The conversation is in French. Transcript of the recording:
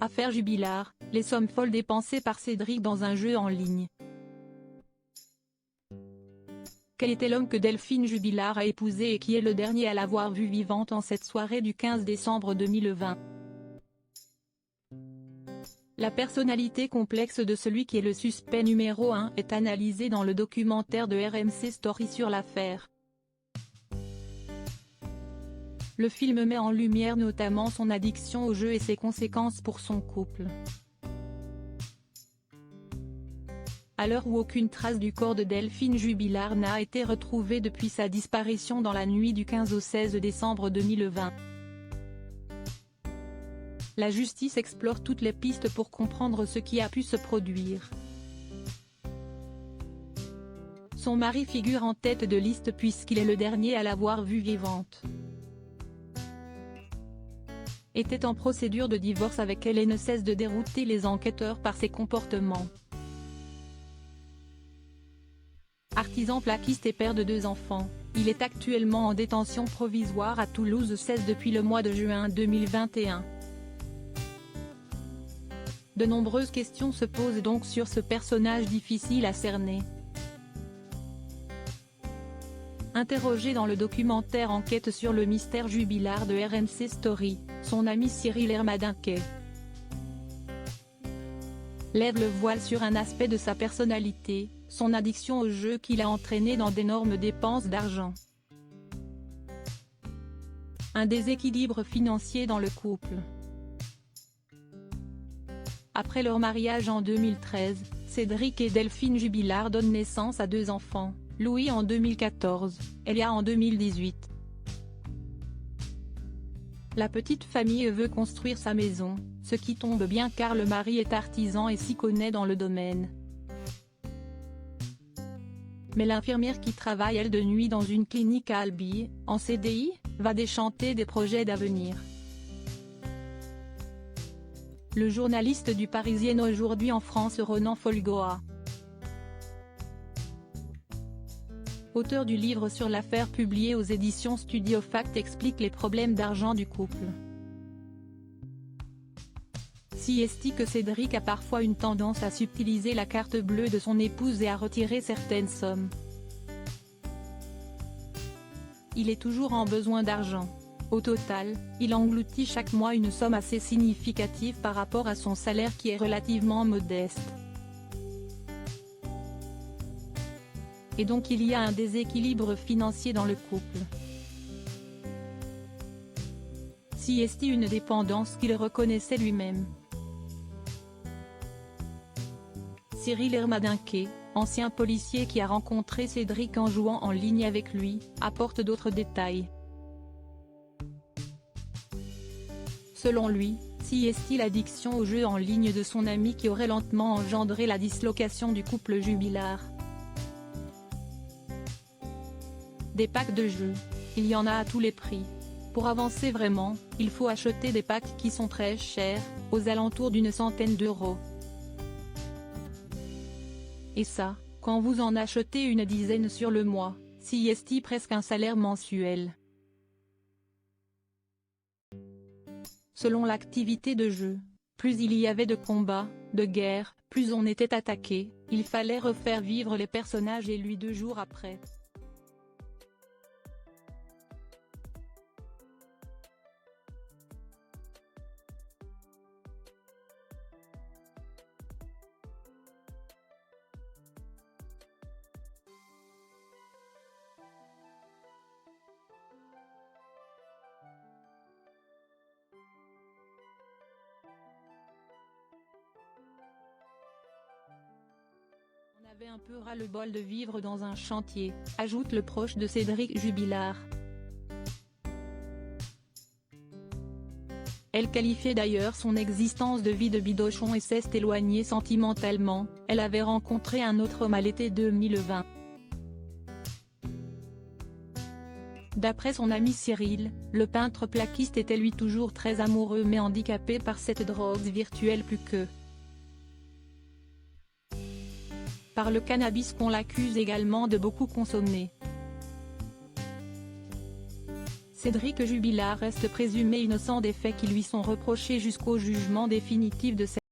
Affaire Jubilard, les sommes folles dépensées par Cédric dans un jeu en ligne. Quel était l'homme que Delphine Jubilard a épousé et qui est le dernier à l'avoir vue vivante en cette soirée du 15 décembre 2020? La personnalité complexe de celui qui est le suspect numéro 1 est analysée dans le documentaire de RMC Story sur l'affaire. Le film met en lumière notamment son addiction au jeu et ses conséquences pour son couple. À l'heure où aucune trace du corps de Delphine Jubilard n'a été retrouvée depuis sa disparition dans la nuit du 15 au 16 décembre 2020. La justice explore toutes les pistes pour comprendre ce qui a pu se produire. Son mari figure en tête de liste puisqu'il est le dernier à l'avoir vue vivante. Était en procédure de divorce avec elle et ne cesse de dérouter les enquêteurs par ses comportements. Artisan plaquiste et père de 2 enfants, il est actuellement en détention provisoire à Toulouse 16 depuis le mois de juin 2021. De nombreuses questions se posent donc sur ce personnage difficile à cerner. Interrogé dans le documentaire Enquête sur le mystère Jubilard de RMC Story, son ami Cyril Hermadinquet lève le voile sur un aspect de sa personnalité, son addiction au jeu qui l'a entraîné dans d'énormes dépenses d'argent. Un déséquilibre financier dans le couple. Après leur mariage en 2013, Cédric et Delphine Jubilard donnent naissance à 2 enfants, Louis en 2014, Elia en 2018. La petite famille veut construire sa maison, ce qui tombe bien car le mari est artisan et s'y connaît dans le domaine. Mais l'infirmière qui travaille elle de nuit dans une clinique à Albi, en CDI, va déchanter des projets d'avenir. Le journaliste du Parisien aujourd'hui en France Ronan Folgoa, auteur du livre sur l'affaire publié aux éditions Studio Fact, explique les problèmes d'argent du couple. Si estime que Cédric a parfois une tendance à subtiliser la carte bleue de son épouse et à retirer certaines sommes. Il est toujours en besoin d'argent. Au total, il engloutit chaque mois une somme assez significative par rapport à son salaire qui est relativement modeste. Et donc il y a un déséquilibre financier dans le couple. Siesti une dépendance qu'il reconnaissait lui-même. Cyril Hermadinquet, ancien policier qui a rencontré Cédric en jouant en ligne avec lui, apporte d'autres détails. Selon lui, siesti l'addiction au jeu en ligne de son ami qui aurait lentement engendré la dislocation du couple Jubilard. Des packs de jeux. Il y en a à tous les prix. Pour avancer vraiment, il faut acheter des packs qui sont très chers, aux alentours d'une centaine d'euros. Et ça, quand vous en achetez une dizaine sur le mois, siesti presque un salaire mensuel. Selon l'activité de jeu, plus il y avait de combats, de guerres, plus on était attaqué, il fallait refaire vivre les personnages et lui 2 jours après. On avait un peu ras-le-bol de vivre dans un chantier, ajoute le proche de Cédric Jubilard. Elle qualifiait d'ailleurs son existence de vie de bidochon et s'est éloignée sentimentalement, elle avait rencontré un autre homme à l'été 2020. D'après son ami Cyril, le peintre plaquiste était lui toujours très amoureux mais handicapé par cette drogue virtuelle plus que par le cannabis qu'on l'accuse également de beaucoup consommer. Cédric Jubilard reste présumé innocent des faits qui lui sont reprochés jusqu'au jugement définitif de cette